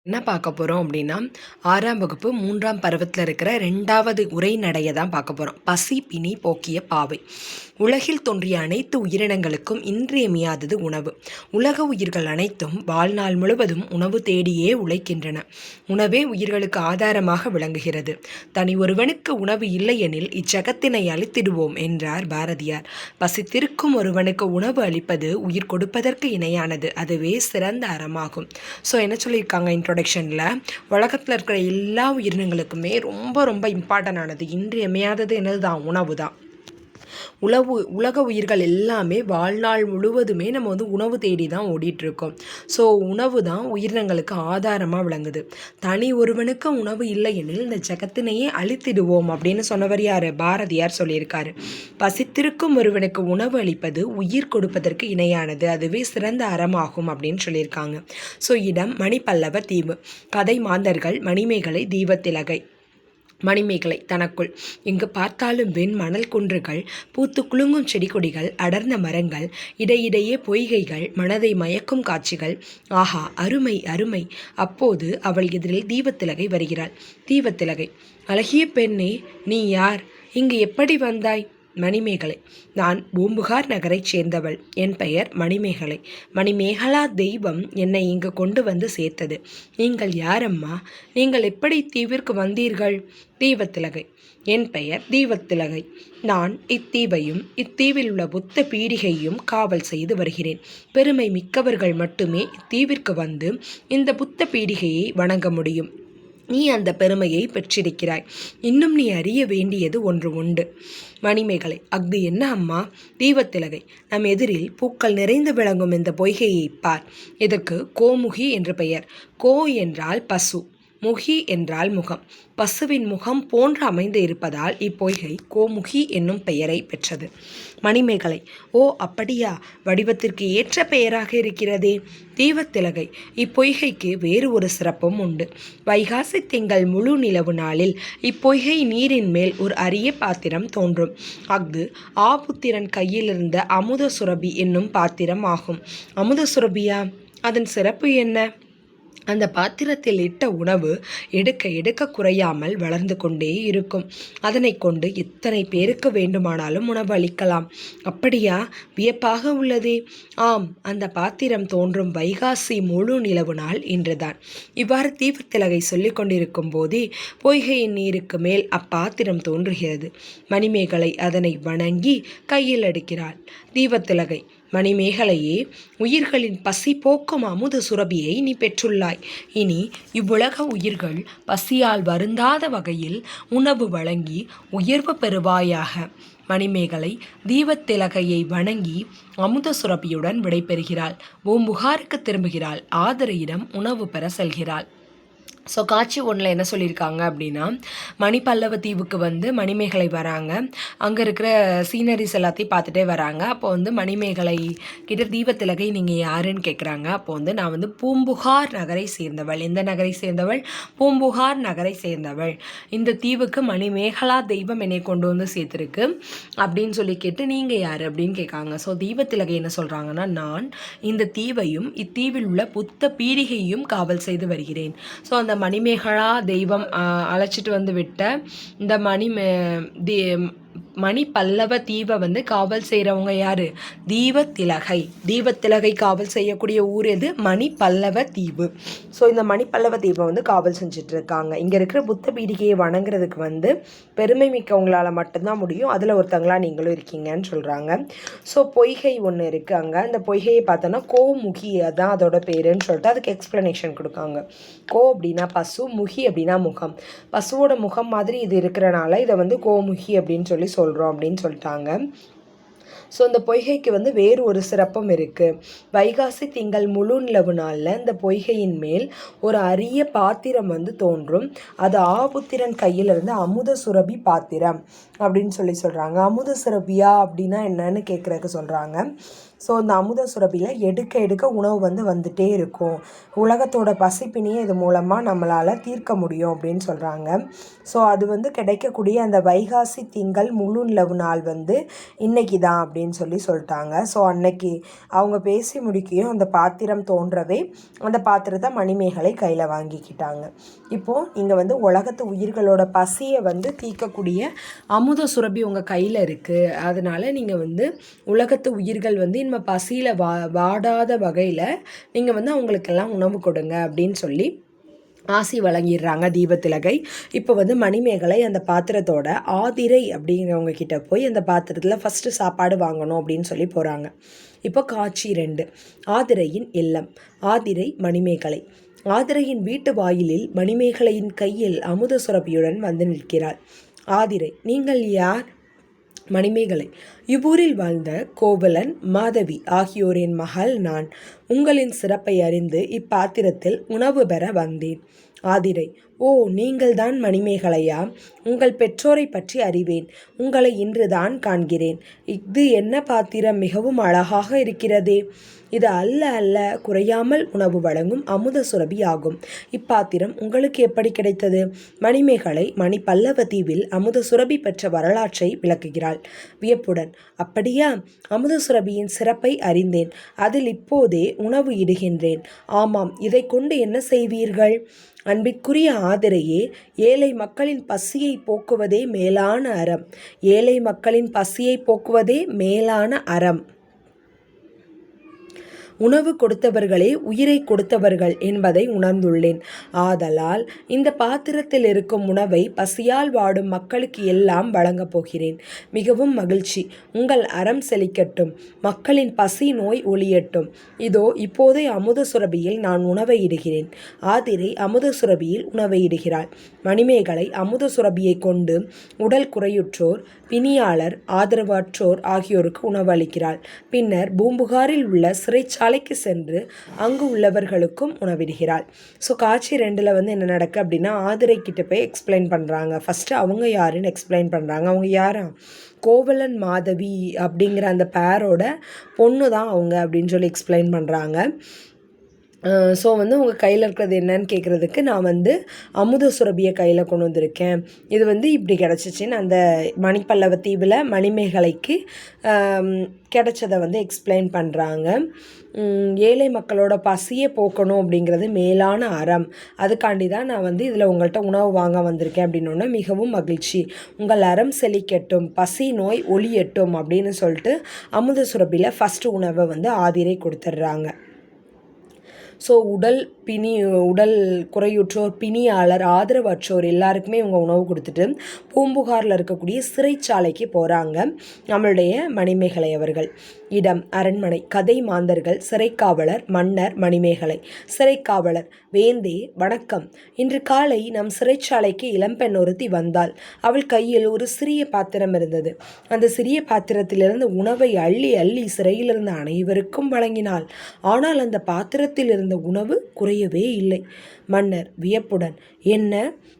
என்ன பார்க்க போகிறோம் அப்படின்னா 6ஆம் வகுப்பு 3ஆம் பருவத்தில் இருக்கிற 2வது உரைநடையை தான் பார்க்க போகிறோம். பசி பிணி போக்கிய பாவை. உலகில் தோன்றிய அனைத்து உயிரினங்களுக்கும் இன்றியமையாதது உணவு. உலக உயிர்கள் அனைத்தும் வாழ்நாள் முழுவதும் உணவு தேடியே உழைக்கின்றன. உணவே உயிர்களுக்கு ஆதாரமாக விளங்குகிறது. தனி ஒருவனுக்கு உணவு இல்லையெனில் இச்சகத்தினை அழித்திடுவோம் என்றார் பாரதியார். பசித்திருக்கும் ஒருவனுக்கு உணவு அளிப்பது உயிர் கொடுப்பதற்கு இணையானது. அதுவே சிறந்த அறமாகும். ஸோ என்ன சொல்லியிருக்காங்க இன்ட்ரொடக்ஷனில், உலகத்தில் இருக்கிற எல்லா உயிரினங்களுக்குமே ரொம்ப ரொம்ப இம்பார்ட்டண்டானது, இன்றியமையாதது என்னது தான்? உணவு தான். உலக உயிர்கள் எல்லாமே வாழ்நாள் முழுவதுமே நம்ம உணவு தேடி தான் ஓடிட்டுருக்கோம். ஸோ உணவு தான் உயிரினங்களுக்கு ஆதாரமாக விளங்குது. தனி ஒருவனுக்கு உணவு இல்லை எனில் இந்த ஜகத்தினையே அழித்திடுவோம் அப்படின்னு சொன்னவர் யார்? பாரதியார் சொல்லியிருக்காரு. பசித்திருக்கும் ஒருவனுக்கு உணவு அளிப்பது உயிர் கொடுப்பதற்கு இணையானது, அதுவே சிறந்த அறமாகும் அப்படின்னு சொல்லியிருக்காங்க. ஸோ இடம் மணிப்பல்லவ தீவு. கதை மாந்தர்கள் மணிமேகலை தீபத்திலகை. மணிமேகலை தனக்குள் எங்கு பார்த்தாலும் வெண் மணல் குன்றுகள், பூத்து குலுங்கும் செடி கொடிகள், அடர்ந்த மரங்கள், இடையிடையே பொய்கைகள், மனதை மயக்கும் காட்சிகள். ஆஹா, அருமை அருமை! அப்போது அவள் எதிரில் தீபத்திலகை வருகிறாள். தீபத்திலகை: அழகிய பெண்ணே, நீ யார்? இங்கு எப்படி வந்தாய்? மணிமேகலை: நான் பூம்புகார் நகரைச் சேர்ந்தவள். என் பெயர் மணிமேகலை. மணிமேகலா தெய்வம் என்னை இங்கு கொண்டு வந்து சேர்த்தது. நீங்கள் யாரம்மா? நீங்கள் எப்படி தீவிற்கு வந்தீர்கள்? தீபத்திலகை: என் பெயர் தீபத்திலகை. நான் இத்தீவையும் இத்தீவில் உள்ள புத்த பீடிகையும் காவல் செய்து வருகிறேன். பெருமை மிக்கவர்கள் மட்டுமே இத்தீவிற்கு வந்து இந்த புத்த பீடிகையை வணங்க முடியும். நீ அந்த பெருமையை பெற்றிருக்கிறாய். இன்னும் நீ அறிய வேண்டியது ஒன்று உண்டு. மணிமேகலை: அஃது என்ன அம்மா? தீபத்திலகை: நம் எதிரில் பூக்கள் நிறைந்து விளங்கும் இந்த பொய்கையை பார். இதற்கு கோமுகி என்று பெயர். கோ என்றால் பசு, முகி என்றால் முகம். பசுவின் முகம் போன்று அமைந்து இருப்பதால் இப்பொய்கை கோமுகி என்னும் பெயரை பெற்றது. மணிமேகலை: ஓ அப்படியா? வடிவத்திற்கு ஏற்ற பெயராக இருக்கிறதே. தீபத்திலகை: இப்பொய்கைக்கு வேறு ஒரு சிறப்பும் உண்டு. வைகாசி திங்கள் முழு நிலவு நாளில் இப்பொய்கை நீரின் மேல் ஒரு அரிய பாத்திரம் தோன்றும். அஃது ஆபுத்திரன் கையிலிருந்த அமுத சுரபி என்னும் பாத்திரம் ஆகும். அமுத சுரபியா? அதன் சிறப்பு என்ன? அந்த பாத்திரத்தில் இட்ட உணவு எடுக்க எடுக்க குறையாமல் வளர்ந்து கொண்டே இருக்கும். அதனை கொண்டு எத்தனை பேருக்கு வேண்டுமானாலும் உணவு அளிக்கலாம். அப்படியா? வியப்பாக உள்ளதே. ஆம், அந்த பாத்திரம் தோன்றும் வைகாசி முழு நிலவு நாள் இன்றுதான். இவ்வாறு தீபத்திலகை சொல்லிக் கொண்டிருக்கும் போதே பொய்கையின் நீருக்கு மேல் அப்பாத்திரம் தோன்றுகிறது. மணிமேகலை அதனை வணங்கி கையில் எடுக்கிறாள். தீபத்திலகை: மணிமேகலையே, உயிர்களின் பசி போக்கும் அமுத சுரபியை நீ பெற்றுள்ளாய். இனி இவ்வுலக உயிர்கள் பசியால் வருந்தாத வகையில் உணவு வழங்கி உயர்வு பெறுவாயாக. மணிமேகலை தீபத்திலகையை வணங்கி அமுத சுரபியுடன் விடைபெறுகிறாள். பூம்புகாருக்கு திரும்புகிறாள். ஆதரையிடம் உணவு பெற செல்கிறாள். ஸோ காட்சி ஒன்றில் என்ன சொல்லியிருக்காங்க அப்படின்னா, மணிப்பல்லவ தீவுக்கு மணிமேகலை வராங்க. அங்கே இருக்கிற சீனரிஸ் எல்லாத்தையும் பார்த்துட்டே வராங்க. அப்போ மணிமேகலை கிட்ட தீபத்திலகை நீங்கள் யாருன்னு கேட்குறாங்க. அப்போ நான் பூம்புகார் நகரை சேர்ந்தவள். எந்த நகரை சேர்ந்தவள்? பூம்புகார் நகரை சேர்ந்தவள். இந்த தீவுக்கு மணிமேகலா தெய்வம் என்னை கொண்டு வந்து சேர்த்துருக்கு அப்படின்னு சொல்லி கேட்டு, நீங்கள் யார் அப்படின்னு கேட்காங்க. ஸோ தீபத்திலகை என்ன சொல்கிறாங்கன்னா, நான் இந்த தீவையும் இத்தீவில் உள்ள புத்த பீடிகையும் காவல் செய்து வருகிறேன். ஸோ அந்த மணிமேகலா தெய்வம் அழைச்சிட்டு விட்ட இந்த மணிப்பல்லவ தீவை காவல் செய்கிறவங்க யார்? தீபத்திலகை. தீபத்திலகை காவல் செய்யக்கூடிய ஊர் எது? மணிப்பல்லவ தீவு. ஸோ இந்த மணிப்பல்லவ தீவை காவல் செஞ்சுட்டு இருக்காங்க. இங்கே இருக்கிற புத்த பீடிகையை வணங்குறதுக்கு பெருமை மிக்கவங்களால் மட்டும்தான் முடியும். அதில் ஒருத்தங்களா நீங்களும் இருக்கீங்கன்னு சொல்கிறாங்க. ஸோ பொய்கை ஒன்று இருக்குது அங்கே. அந்த பொய்கையை பார்த்தோன்னா கோமுகி, அதான் அதோட பேருன்னு சொல்லிட்டு அதுக்கு எக்ஸ்ப்ளனேஷன் கொடுக்காங்க. கோ அப்படின்னா பசு, முகி அப்படின்னா முகம். பசுவோட முகம் மாதிரி இது இருக்கிறனால இதை கோமுகி அப்படின்னு சொல்லி சொல்கிறோம் அப்படின்னு சொல்லிட்டாங்க. ஸோ இந்த பொய்கைக்கு வேறு ஒரு சிறப்பும் இருக்குது. வைகாசி திங்கள் முழு நிலவு நாளில் இந்த பொய்கையின் மேல் ஒரு அரிய பாத்திரம் தோன்றும். அது ஆபுத்திரன் கையிலிருந்து அமுத சுரபி பாத்திரம் அப்படின்னு சொல்கிறாங்க. அமுத சுரபியா அப்படின்னா என்னன்னு கேட்குறதுக்கு சொல்கிறாங்க. ஸோ இந்த அமுத சுரபியில் எடுக்க எடுக்க உணவு வந்துட்டே இருக்கும். உலகத்தோட பசிப்பினியை இது மூலமாக நம்மளால் தீர்க்க முடியும் அப்படின்னு சொல்கிறாங்க. ஸோ அது கிடைக்கக்கூடிய அந்த வைகாசி திங்கள் முழு நிலவு நாள் இன்னைக்கு தான் அப்படின்னு சொல்லிட்டாங்க. ஸோ அன்னைக்கு அவங்க பேசி முடிக்கையும் அந்த பாத்திரம் தோன்றவே அந்த பாத்திரத்தை மணிமேகலை கையில் வாங்கிக்கிட்டாங்க. இப்போது இங்கே உலகத்து உயிர்களோட பசியை தீர்க்கக்கூடிய அமுத சுரபி உங்கள் கையில் இருக்குது. அதனால் நீங்கள் உலகத்து உயிர்கள் இனிமேல் பசியில் வாடாத வகையில் நீங்கள் அவங்களுக்கெல்லாம் உணவு கொடுங்க அப்படின்னு சொல்லி ஆசி வழங்கிடுறாங்க தீபத்திலகை. இப்போ மணிமேகலை அந்த பாத்திரத்தோட ஆதிரை அப்படிங்கிறவங்க கிட்ட போய் அந்த பாத்திரத்தில் ஃபஸ்ட்டு சாப்பாடு வாங்கணும் அப்படின்னு சொல்லி போகிறாங்க. இப்போ காட்சி 2. ஆதிரையின் இல்லம். ஆதிரை மணிமேகலை. ஆதிரையின் வீட்டு வாயிலில் மணிமேகலையின் கையில் அமுத சுரபியுடன் நிற்கிறாள். ஆதிரை: நீங்கள் யார்? மணிமேகலை: இவ்வூரில் வாழ்ந்த கோவலன், மாதவி ஆகியோரின் மகள் நான். உங்களின் சிறப்பை அறிந்து இப்பாத்திரத்தில் உணவு பெற வந்தேன். ஆதிரை: ஓ, நீங்கள்தான் மணிமேகலையா? உங்கள் பெற்றோரை பற்றி அறிவேன். உங்களை இன்றுதான் காண்கிறேன். இது என்ன பாத்திரம்? மிகவும் அழகாக இருக்கிறதே. இது அல்ல குறையாமல் உணவு வழங்கும் அமுத சுரபி ஆகும். இப்பாத்திரம் உங்களுக்கு எப்படி கிடைத்தது? மணிமேகலை மணி பல்லவ தீவில் அமுத சுரபி பெற்ற வரலாற்றை விளக்குகிறாள் வியப்புடன். அப்படியா? அமுத சுரபியின் சிறப்பை அறிந்தேன். அதில் இப்போதே உணவு இடுகின்றேன். ஆமாம், இதை கொண்டு என்ன செய்வீர்கள்? அன்பிற்குரிய ஆதிரையே, ஏழை மக்களின் பசியை போக்குவதே மேலான அறம். ஏழை மக்களின் பசியை போக்குவதே மேலான அறம். உணவு கொடுத்தவர்களே உயிரை கொடுத்தவர்கள் என்பதை உணர்ந்துள்ளேன். ஆதலால் இந்த பாத்திரத்தில் இருக்கும் உணவை பசியால் வாடும் மக்களுக்கு எல்லாம் வழங்கப் போகிறேன். மிகவும் மகிழ்ச்சி. உங்கள் அறம் செழிக்கட்டும். மக்களின் பசி நோய் ஒழியட்டும். இதோ இப்போதே அமுத சுரபியில் நான் உணவை இடுகிறேன். ஆதிரை அமுத சுரபியில் உணவை இடுகிறாள். மணிமேகலை அமுத சுரபியை கொண்டு உடல் குறையுற்றோர், பிணியாளர், ஆதரவற்றோர் ஆகியோருக்கு உணவு அளிக்கிறாள். பின்னர் பூம்புகாரில் உள்ள சிறைச்சாலைக்கு சென்று அங்கு உள்ளவர்களுக்கும் உணவிடுகிறாள். ஸோ காட்சி 2ல் என்ன நடக்கு அப்படின்னா, ஆதிரை கிட்ட போய் எக்ஸ்பிளைன் பண்ணுறாங்க. ஃபஸ்ட்டு அவங்க யாருன்னு எக்ஸ்பிளைன் பண்ணுறாங்க. அவங்க யாரா? கோவலன் மாதவி அப்படிங்கிற அந்த பேரோட பொண்ணு தான் அவங்க அப்படின்னு சொல்லி எக்ஸ்பிளைன் பண்ணுறாங்க. ஸோ உங்கள் கையில் இருக்கிறது என்னன்னு கேட்குறதுக்கு, நான் அமுத சுரபியை கையில் கொண்டு வந்திருக்கேன். இது இப்படி கிடச்சிச்சின்னு அந்த மணிப்பல்லவ தீவில் மணிமேகலைக்கு கிடைச்சதை எக்ஸ்பிளைன் பண்ணுறாங்க. ஏழை மக்களோட பசியை போக்கணும் அப்படிங்கிறது மேலான அறம். அதுக்காண்டி தான் நான் இதில் உங்கள்கிட்ட உணவு வாங்க வந்திருக்கேன் அப்படின்னோடனே மிகவும் மகிழ்ச்சி. உங்கள் அறம் செழிக்கட்டும், பசி நோய் ஒழியட்டும் அப்படின்னு சொல்லிட்டு அமுத சுரபியில் ஃபஸ்ட்டு உணவை ஆதிரை கொடுத்துட்றாங்க. ஸோ உடல் குறையுற்றோர், பிணியாளர், ஆதரவற்றோர் எல்லாருக்குமே இவங்க உணவு கொடுத்துட்டு பூம்புகாரில் இருக்கக்கூடிய சிறைச்சாலைக்கு போகிறாங்க நம்மளுடைய மணிமேகலை அவர்கள். இடம் அரண்மனை. கதை மாந்தர்கள். சிறைக்காவலர் மன்னர் மணிமேகலை. சிறைக்காவலர்: வேந்தே வணக்கம். இன்று காலை நம் சிறைச்சாலைக்கு இளம்பெண் ஒருத்தி வந்தாள். அவள் கையில் ஒரு சிறிய பாத்திரம் இருந்தது. அந்த சிறிய பாத்திரத்திலிருந்து உணவை அள்ளி அள்ளி சிறையிலிருந்து அனைவருக்கும் வழங்கினாள். ஆனால் அந்த பாத்திரத்தில் இருந்த உணவு குறையவே இல்லை. மன்னர் வியப்புடன்: என்ன,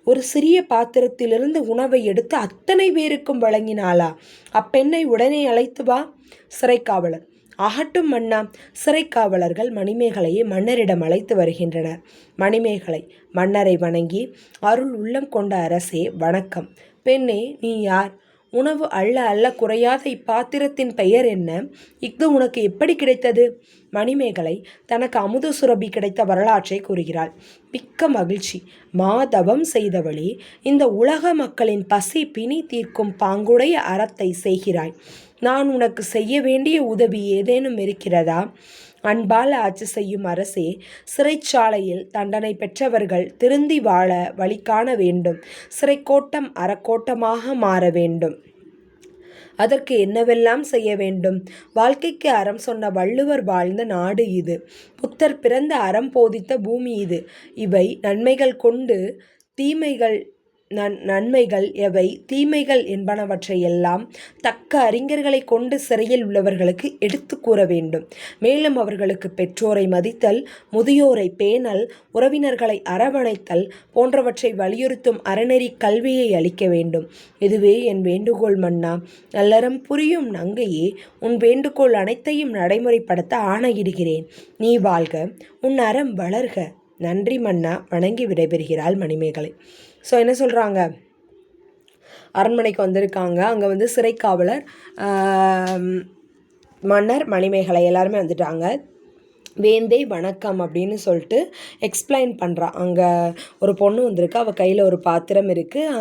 ஒரு சிறிய பாத்திரத்திலிருந்து உணவை எடுத்து அத்தனை பேருக்கும் வழங்கினாளா? அப்பெண்ணை உடனே அழைத்து வா. சிறைக்காவலர்: ஆகட்டும் மன்னா. சிறைக்காவலர்கள் மணிமேகலையை மன்னரிடம் அழைத்து வருகின்றனர். மணிமேகலை மன்னரை வணங்கி: அருள் உள்ளம் கொண்ட அரசே வணக்கம். பெண்ணே, நீ யார்? உணவு அள்ள குறையாத இப்பாத்திரத்தின் பெயர் என்ன? இஃது உனக்கு எப்படி கிடைத்தது? மணிமேகலை தனக்கு அமுத சுரபி கிடைத்த வரலாற்றை கூறுகிறாள். மிக்க மகிழ்ச்சி. மாதவம் செய்தவளே, இந்த உலக மக்களின் பசி பிணி தீர்க்கும் பாங்குடைய அறத்தை செய்கிறாய். நான் உனக்கு செய்ய வேண்டிய உதவி ஏதேனும் இருக்கிறதா? அன்பால் ஆட்சி செய்யும் அரசே, சிறைச்சாலையில் தண்டனை பெற்றவர்கள் திருந்தி வாழ வழி காண வேண்டும். சிறைக்கோட்டம் அறக்கோட்டமாக மாற வேண்டும். அதற்கு என்னவெல்லாம் செய்ய வேண்டும்? வாழ்க்கைக்கு அறம் சொன்ன வள்ளுவர் வாழ்ந்த நாடு இது. புத்தர் பிறந்த அறம் போதித்த பூமி இது. இவை நன்மைகள் கொண்டு தீமைகள் நன்மைகள் எவை, தீமைகள் என்பனவற்றை எல்லாம் தக்க அறிஞர்களை கொண்டு சிறையில் உள்ளவர்களுக்கு எடுத்து கூற வேண்டும். மேலும் அவர்களுக்கு பெற்றோரை மதித்தல், முதியோரை பேணல், உறவினர்களை அரவணைத்தல் போன்றவற்றை வலியுறுத்தும் அறநெறி கல்வியை அளிக்க வேண்டும். இதுவே என் வேண்டுகோள் மன்னா. நல்லறம் புரியும் நங்கையே, உன் வேண்டுகோள் அனைத்தையும் நடைமுறைப்படுத்த ஆணையிடுகிறேன். நீ வாழ்க, உன் அறம் வளர்க. நன்றி மன்னா. வணங்கி விடைபெறுகிறாள் மணிமேகலை. ஸோ என்ன சொல்கிறாங்க, அரண்மனைக்கு வந்திருக்காங்க. அங்கே சிறை காவலர், மன்னர், மணிமேகலை எல்லாருமே வந்துட்டாங்க. வேந்தே வணக்கம் அப்படின்னு சொல்லிட்டு எக்ஸ்பிளைன் பண்ணுறான். அங்கே ஒரு பொண்ணு வந்திருக்கு, அவள் கையில் ஒரு பாத்திரம் இருக்குது,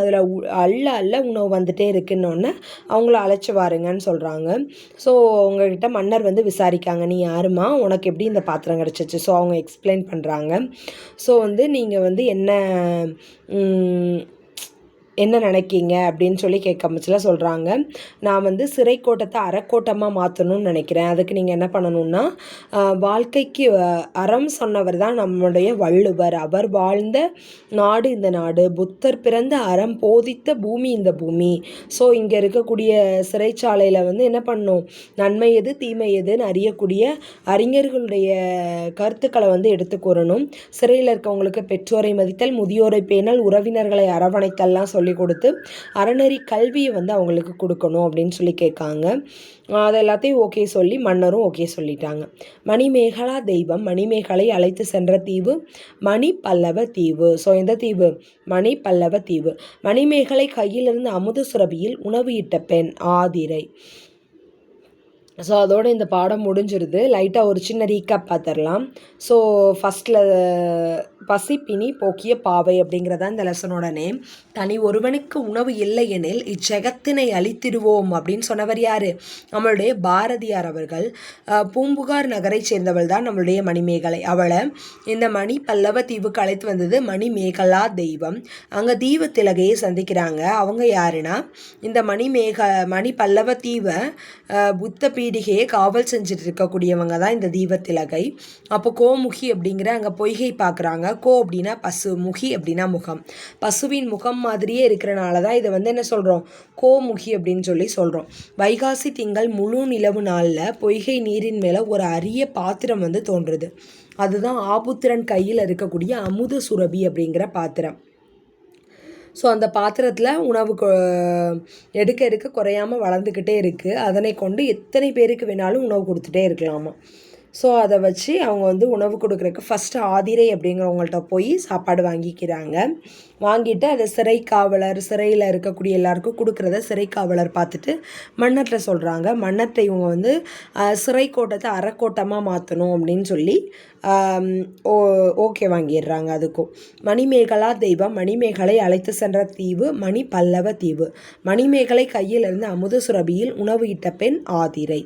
அதில் அள்ள உணவு வந்துட்டே இருக்குன்னொன்னே அவங்கள அழைச்சி வாருங்கன்னு சொல்கிறாங்க. ஸோ அவங்கக்கிட்ட மன்னர் விசாரிக்காங்க, நீ யாருமா, உனக்கு எப்படி இந்த பாத்திரம் கிடச்சிச்சு? ஸோ அவங்க எக்ஸ்பிளைன் பண்ணுறாங்க. ஸோ நீங்கள் என்ன நினைக்கிங்க அப்படின்னு சொல்லி கேட்கமுச்சில் சொல்கிறாங்க, நான் சிறை கோட்டத்தை அறக்கோட்டமாக மாற்றணும்னு நினைக்கிறேன். அதுக்கு நீங்கள் என்ன பண்ணணுன்னா, வாழ்க்கைக்கு அறம் சொன்னவர் தான் நம்முடைய வள்ளுவர். அவர் வாழ்ந்த நாடு இந்த நாடு, புத்தர் பிறந்த அறம் போதித்த பூமி இந்த பூமி. ஸோ இங்கே இருக்கக்கூடிய சிறைச்சாலையில் என்ன பண்ணணும், நன்மை எது தீமை எதுன்னு அறியக்கூடிய அறிஞர்களுடைய கருத்துக்களை எடுத்து கூறணும். சிறையில் இருக்கவங்களுக்கு பெற்றோரை மதித்தல், முதியோரை பேணல், உறவினர்களை அரவணைத்தல்லாம் சொல்லி கொடுத்து அறநெறி கல்வியை அவங்களுக்கு கொடுக்கணும் அப்படின்னு சொல்லி கேட்காங்க. அதை எல்லாத்தையும் ஓகே சொல்லி மன்னரும் ஓகே சொல்லிட்டாங்க. மணிமேகலா தெய்வம் மணிமேகலை அழைத்து சென்ற தீவு மணி பல்லவ தீவு. ஸோ எந்த தீவு? மணி பல்லவ தீவு. மணிமேகலை கையிலிருந்து அமுத சுரபியில் உணவு இட்ட பெண் ஆதிரை. ஸோ அதோடு இந்த பாடம் முடிஞ்சிருது. லைட்டாக ஒரு சின்ன ரீகேப் பார்த்துடலாம். ஸோ ஃபஸ்ட்டில் பசிப்பினி போக்கிய பாவை அப்படிங்கிறதா இந்த லெசனோட நேம். தனி ஒருவனுக்கு உணவு இல்லை எனில் இச்செகத்தினை அழித்திடுவோம் அப்படின்னு சொன்னவர் யார்? நம்மளுடைய பாரதியார் அவர்கள். பூம்புகார் நகரை சேர்ந்தவள் தான் நம்மளுடைய மணிமேகலை. அவளை இந்த மணி பல்லவ தீவுக்கு அழைத்து வந்தது மணிமேகலா தெய்வம். அங்கே தீவு திலகையை சந்திக்கிறாங்க. அவங்க யாருன்னா, இந்த மணி பல்லவ தீவை புத்த பீடிகையை காவல் செஞ்சுட்டு இருக்கக்கூடியவங்க தான் இந்த தீவ திலகை. அப்போ கோமுகி அப்படிங்கிற அங்கே பொய்கை பார்க்குறாங்க. கோ அப்படின்னா பசு, முகி அப்படின்னா முகம். பசுவின் முகம் மாதிரியே இருக்கிறனால தான் இதை என்ன சொல்கிறோம், கோமுகி அப்படின்னு சொல்லி சொல்கிறோம். வைகாசி திங்கள் முழு நிலவு நாளில் பொய்கை நீரின் மேலே ஒரு அரிய பாத்திரம் தோன்றுது. அதுதான் ஆபுத்திரன் கையில் இருக்கக்கூடிய அமுத சுரபி அப்படிங்கிற பாத்திரம். ஸோ அந்த பாத்திரத்தில் உணவு எடுக்க குறையாமல் வளர்ந்துக்கிட்டே இருக்குது. அதனை கொண்டு எத்தனை பேருக்கு வேணாலும் உணவு கொடுத்துட்டே இருக்கலாமா. ஸோ அதை வச்சு அவங்க உணவு கொடுக்குறதுக்கு ஃபஸ்ட்டு ஆதிரை அப்படிங்கிறவங்கள்ட்ட போய் சாப்பாடு வாங்கிக்கிறாங்க. வாங்கிட்டு அதை சிறையில் இருக்கக்கூடிய எல்லாருக்கும் கொடுக்குறத சிறைக்காவலர் பார்த்துட்டு மன்னர்கிட்ட சொல்கிறாங்க. மன்னர்கிட்ட இவங்க சிறை கோட்டத்தை அறக்கோட்டமாக மாற்றணும் அப்படின்னு சொல்லி ஓகே வாங்கிடுறாங்க. அதுக்கும் மணிமேகலா தெய்வம் மணிமேகலை அழைத்து சென்ற தீவு மணி பல்லவ தீவு. மணிமேகலை கையிலிருந்து அமுத சுரபியில் உணவு இட்ட பெண் ஆதிரை.